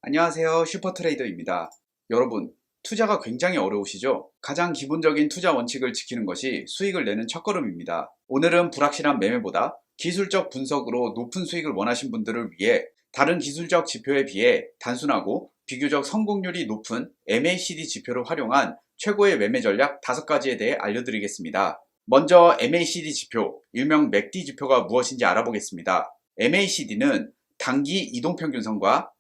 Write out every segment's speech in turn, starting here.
안녕하세요. 슈퍼트레이더입니다. 여러분, 투자가 굉장히 어려우시죠? 가장 기본적인 투자 원칙을 지키는 것이 수익을 내는 첫걸음입니다. 오늘은 불확실한 매매보다 기술적 분석으로 높은 수익을 원하신 분들을 위해 다른 기술적 지표에 비해 단순하고 비교적 성공률이 높은 MACD 지표를 활용한 최고의 매매 전략 5가지에 대해 알려드리겠습니다. 먼저 MACD 지표, 일명 맥D 지표가 무엇인지 알아보겠습니다. MACD는 단기 이동평균선과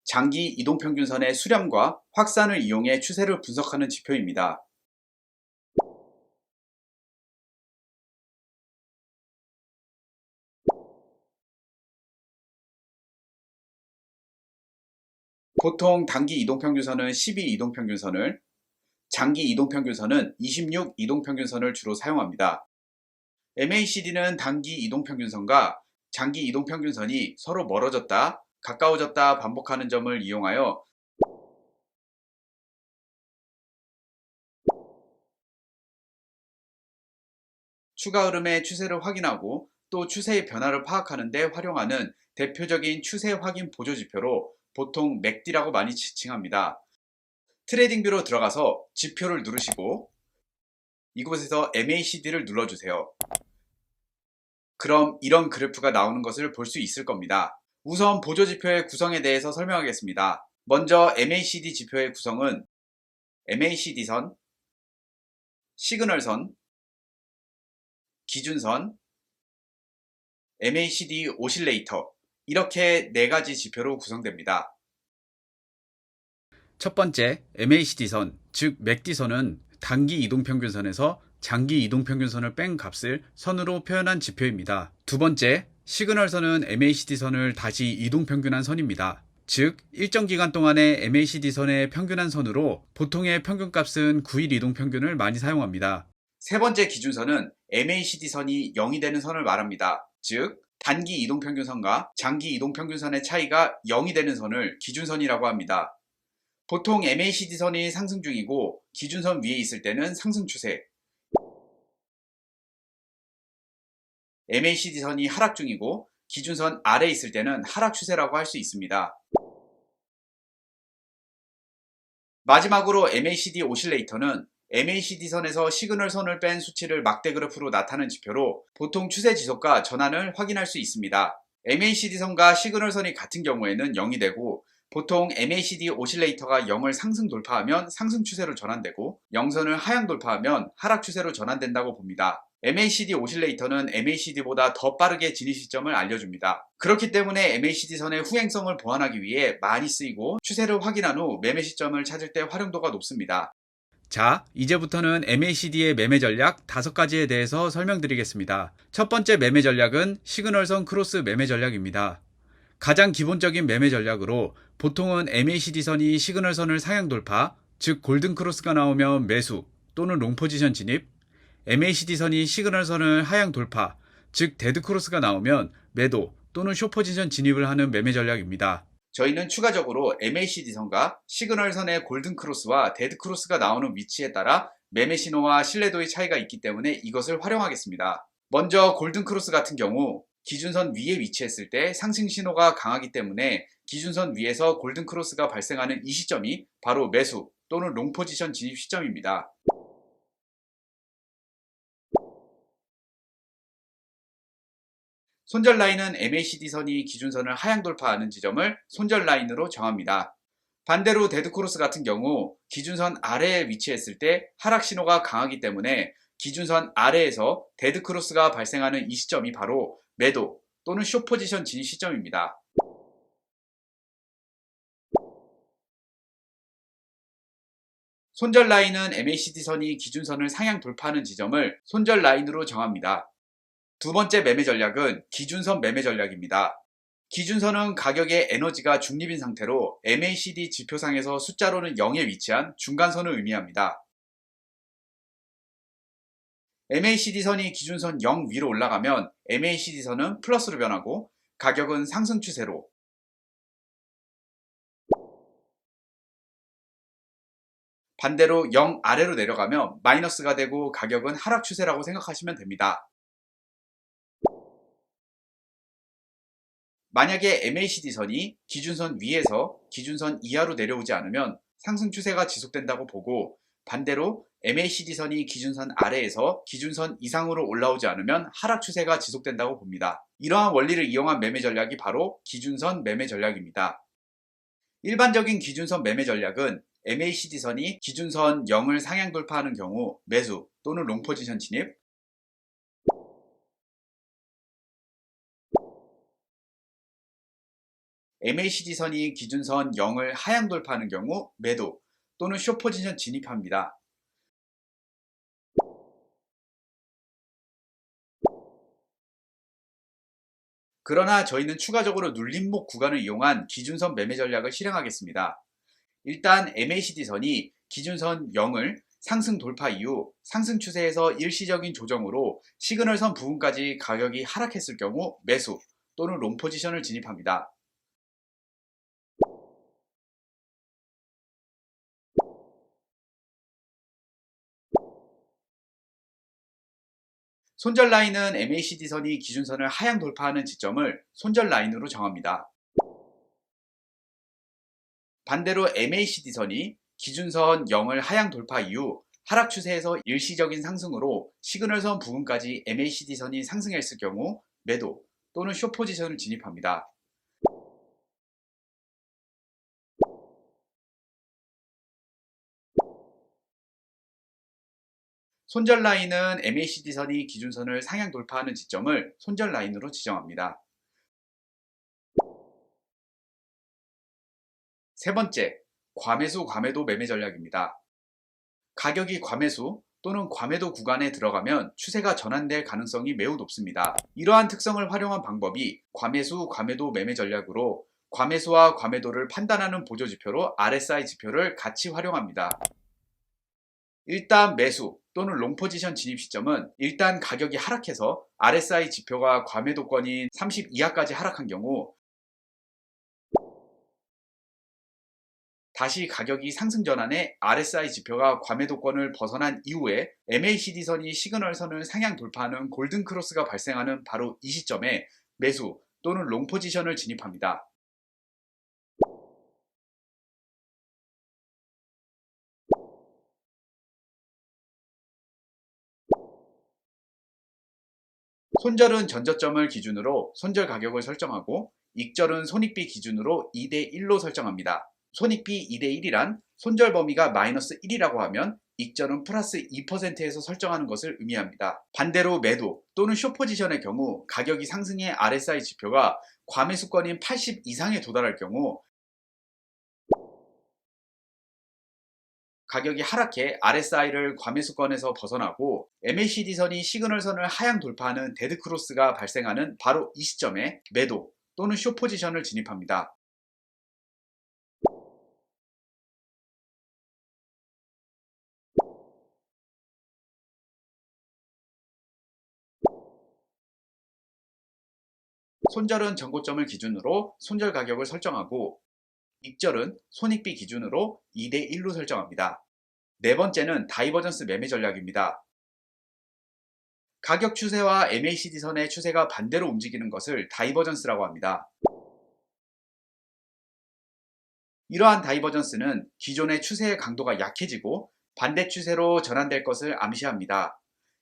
장기 이동평균선의 수렴과 확산을 이용해 추세를 분석하는 지표입니다. 보통 단기 이동평균선은 12 이동평균선을, 장기 이동평균선은 26 이동평균선을 주로 사용합니다. MACD는 단기 이동평균선과 장기 이동평균선이 서로 멀어졌다, 가까워졌다 반복하는 점을 이용하여 추가 흐름의 추세를 확인하고 또 추세의 변화를 파악하는 데 활용하는 대표적인 추세 확인 보조 지표로 보통 맥디라고 많이 지칭합니다. 트레이딩뷰로 들어가서 지표를 누르시고 이곳에서 MACD를 눌러주세요. 그럼 이런 그래프가 나오는 것을 볼 수 있을 겁니다. 우선 보조지표의 구성에 대해서 설명하겠습니다. 먼저 MACD 지표의 구성은 MACD선, 시그널선, 기준선, MACD 오실레이터 이렇게 4가지 지표로 구성됩니다. 첫 번째, MACD선, 즉 맥디선은 단기 이동평균선에서 장기 이동평균선을 뺀 값을 선으로 표현한 지표입니다. 두 번째, 시그널선은 MACD선을 다시 이동평균한 선입니다. 즉, 일정 기간 동안의 MACD선의 평균한 선으로 보통의 평균값은 9일 이동평균을 많이 사용합니다. 세 번째 기준선은 MACD선이 0이 되는 선을 말합니다. 즉, 단기 이동평균선과 장기 이동평균선의 차이가 0이 되는 선을 기준선이라고 합니다. 보통 MACD선이 상승 중이고 기준선 위에 있을 때는 상승 추세, MACD선이 하락 중이고 기준선 아래에 있을 때는 하락 추세라고 할 수 있습니다. 마지막으로 MACD 오실레이터는 MACD선에서 시그널선을 뺀 수치를 막대 그래프로 나타내는 지표로 보통 추세 지속과 전환을 확인할 수 있습니다. MACD선과 시그널선이 같은 경우에는 0이 되고 보통 MACD 오실레이터가 0을 상승 돌파하면 상승 추세로 전환되고 0선을 하향 돌파하면 하락 추세로 전환된다고 봅니다. MACD 오실레이터는 MACD보다 더 빠르게 진입 시점을 알려줍니다. 그렇기 때문에 MACD선의 후행성을 보완하기 위해 많이 쓰이고 추세를 확인한 후 매매 시점을 찾을 때 활용도가 높습니다. 자, 이제부터는 MACD의 매매 전략 5가지에 대해서 설명드리겠습니다. 첫 번째 매매 전략은 시그널선 크로스 매매 전략입니다. 가장 기본적인 매매 전략으로 보통은 MACD선이 시그널선을 상향 돌파, 즉 골든 크로스가 나오면 매수 또는 롱 포지션 진입, MACD선이 시그널선을 하향 돌파, 즉 데드 크로스가 나오면 매도 또는 숏 포지션 진입을 하는 매매 전략입니다. 저희는 추가적으로 MACD선과 시그널선의 골든 크로스와 데드 크로스가 나오는 위치에 따라 매매 신호와 신뢰도의 차이가 있기 때문에 이것을 활용하겠습니다. 먼저 골든 크로스 같은 경우 기준선 위에 위치했을 때 상승 신호가 강하기 때문에 기준선 위에서 골든 크로스가 발생하는 이 시점이 바로 매수 또는 롱 포지션 진입 시점입니다. 손절 라인은 MACD선이 기준선을 하향 돌파하는 지점을 손절 라인으로 정합니다. 반대로 데드크로스 같은 경우 기준선 아래에 위치했을 때 하락 신호가 강하기 때문에 기준선 아래에서 데드크로스가 발생하는 이 시점이 바로 매도 또는 숏 포지션 진입 시점입니다. 손절 라인은 MACD선이 기준선을 상향 돌파하는 지점을 손절 라인으로 정합니다. 두 번째 매매 전략은 기준선 매매 전략입니다. 기준선은 가격의 에너지가 중립인 상태로 MACD 지표상에서 숫자로는 0에 위치한 중간선을 의미합니다. MACD선이 기준선 0 위로 올라가면 MACD선은 플러스로 변하고 가격은 상승 추세로, 반대로 0 아래로 내려가면 마이너스가 되고 가격은 하락 추세라고 생각하시면 됩니다. 만약에 MACD선이 기준선 위에서 기준선 이하로 내려오지 않으면 상승 추세가 지속된다고 보고, 반대로 MACD선이 기준선 아래에서 기준선 이상으로 올라오지 않으면 하락 추세가 지속된다고 봅니다. 이러한 원리를 이용한 매매 전략이 바로 기준선 매매 전략입니다. 일반적인 기준선 매매 전략은 MACD선이 기준선 0을 상향 돌파하는 경우 매수 또는 롱 포지션 진입, MACD선이 기준선 0을 하향 돌파하는 경우 매도 또는 숏 포지션 진입합니다. 그러나 저희는 추가적으로 눌림목 구간을 이용한 기준선 매매 전략을 실행하겠습니다. 일단 MACD선이 기준선 0을 상승 돌파 이후 상승 추세에서 일시적인 조정으로 시그널선 부분까지 가격이 하락했을 경우 매수 또는 롱 포지션을 진입합니다. 손절 라인은 MACD선이 기준선을 하향 돌파하는 지점을 손절 라인으로 정합니다. 반대로 MACD선이 기준선 0을 하향 돌파 이후 하락 추세에서 일시적인 상승으로 시그널선 부근까지 MACD선이 상승했을 경우 매도 또는 숏 포지션을 진입합니다. 손절 라인은 MACD선이 기준선을 상향 돌파하는 지점을 손절 라인으로 지정합니다. 세 번째, 과매수 과매도 매매 전략입니다. 가격이 과매수 또는 과매도 구간에 들어가면 추세가 전환될 가능성이 매우 높습니다. 이러한 특성을 활용한 방법이 과매수 과매도 매매 전략으로, 과매수와 과매도를 판단하는 보조지표로 RSI 지표를 같이 활용합니다. 일단 매수 또는 롱 포지션 진입 시점은 일단 가격이 하락해서 RSI 지표가 과매도권인 30 이하까지 하락한 경우, 다시 가격이 상승 전환에 RSI 지표가 과매도권을 벗어난 이후에 MACD선이 시그널선을 상향 돌파하는 골든 크로스가 발생하는 바로 이 시점에 매수 또는 롱 포지션을 진입합니다. 손절은 전저점을 기준으로 손절 가격을 설정하고, 익절은 손익비 기준으로 2대1로 설정합니다. 손익비 2대1이란 손절 범위가 마이너스 1이라고 하면 익절은 플러스 2%에서 설정하는 것을 의미합니다. 반대로 매도 또는 숏 포지션의 경우 가격이 상승해 RSI 지표가 과매수권인 80 이상에 도달할 경우, 가격이 하락해 RSI를 과매수권에서 벗어나고 MACD선이 시그널선을 하향 돌파하는 데드크로스가 발생하는 바로 이 시점에 매도 또는 숏 포지션을 진입합니다. 손절은 전고점을 기준으로 손절 가격을 설정하고, 익절은 손익비 기준으로 2대1로 설정합니다. 네 번째는 다이버전스 매매 전략입니다. 가격 추세와 MACD선의 추세가 반대로 움직이는 것을 다이버전스라고 합니다. 이러한 다이버전스는 기존의 추세의 강도가 약해지고 반대 추세로 전환될 것을 암시합니다.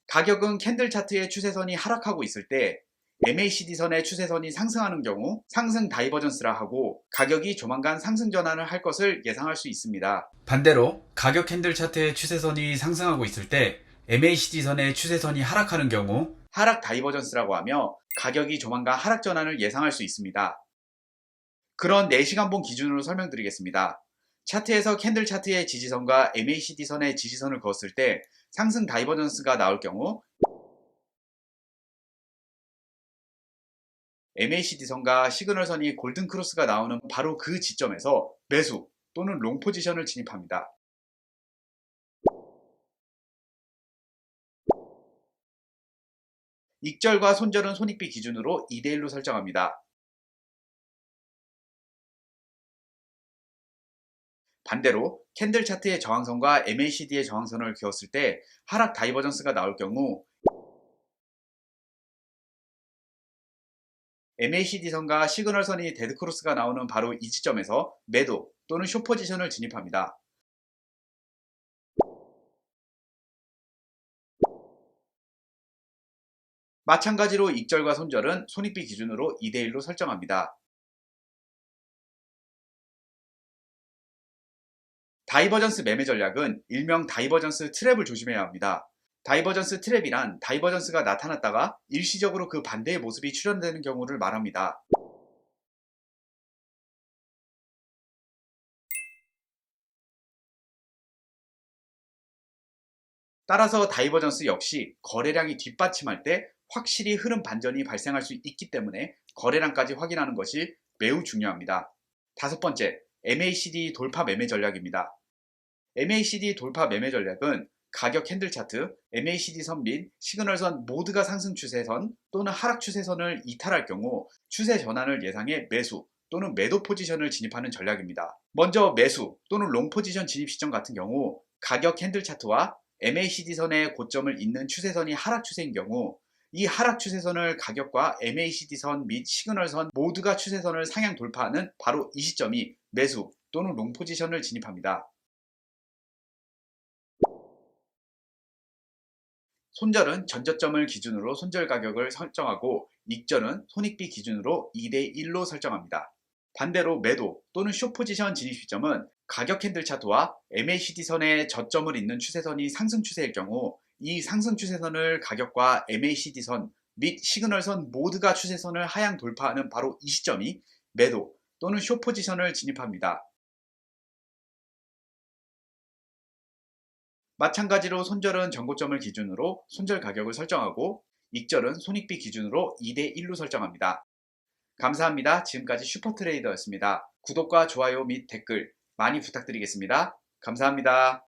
가격은 캔들 차트의 추세선이 하락하고 있을 때 MACD선의 추세선이 상승하는 경우 상승 다이버전스라 하고, 가격이 조만간 상승 전환을 할 것을 예상할 수 있습니다. 반대로 가격 캔들 차트의 추세선이 상승하고 있을 때 MACD선의 추세선이 하락하는 경우 하락 다이버전스라고 하며 가격이 조만간 하락 전환을 예상할 수 있습니다. 그런 4시간봉 기준으로 설명드리겠습니다. 차트에서 캔들 차트의 지지선과 MACD선의 지지선을 그었을 때 상승 다이버전스가 나올 경우, MACD선과 시그널선이 골든 크로스가 나오는 바로 그 지점에서 매수 또는 롱 포지션을 진입합니다. 익절과 손절은 손익비 기준으로 2대1로 설정합니다. 반대로 캔들 차트의 저항선과 MACD의 저항선을 그었을 때 하락 다이버전스가 나올 경우, MACD선과 시그널선이 데드크로스가 나오는 바로 이 지점에서 매도 또는 숏 포지션을 진입합니다. 마찬가지로 익절과 손절은 손익비 기준으로 2대1로 설정합니다. 다이버전스 매매 전략은 일명 다이버전스 트랩을 조심해야 합니다. 다이버전스 트랩이란 다이버전스가 나타났다가 일시적으로 그 반대의 모습이 출현되는 경우를 말합니다. 따라서 다이버전스 역시 거래량이 뒷받침할 때 확실히 흐름 반전이 발생할 수 있기 때문에 거래량까지 확인하는 것이 매우 중요합니다. 다섯 번째, MACD 돌파 매매 전략입니다. MACD 돌파 매매 전략은 가격 캔들 차트, MACD선 및 시그널선 모두가 상승 추세선 또는 하락 추세선을 이탈할 경우 추세 전환을 예상해 매수 또는 매도 포지션을 진입하는 전략입니다. 먼저 매수 또는 롱 포지션 진입 시점 같은 경우 가격 캔들 차트와 MACD선의 고점을 잇는 추세선이 하락 추세인 경우 이 하락 추세선을 가격과 MACD선 및 시그널선 모두가 추세선을 상향 돌파하는 바로 이 시점이 매수 또는 롱 포지션을 진입합니다. 손절은 전저점을 기준으로 손절 가격을 설정하고 익절은 손익비 기준으로 2대1로 설정합니다. 반대로 매도 또는 숏 포지션 진입 시점은 가격 캔들 차트와 MACD선의 저점을 잇는 추세선이 상승 추세일 경우 이 상승 추세선을 가격과 MACD선 및 시그널선 모두가 추세선을 하향 돌파하는 바로 이 시점이 매도 또는 숏 포지션을 진입합니다. 마찬가지로 손절은 전고점을 기준으로 손절 가격을 설정하고 익절은 손익비 기준으로 2대1로 설정합니다. 감사합니다. 지금까지 슈퍼트레이더였습니다. 구독과 좋아요 및 댓글 많이 부탁드리겠습니다. 감사합니다.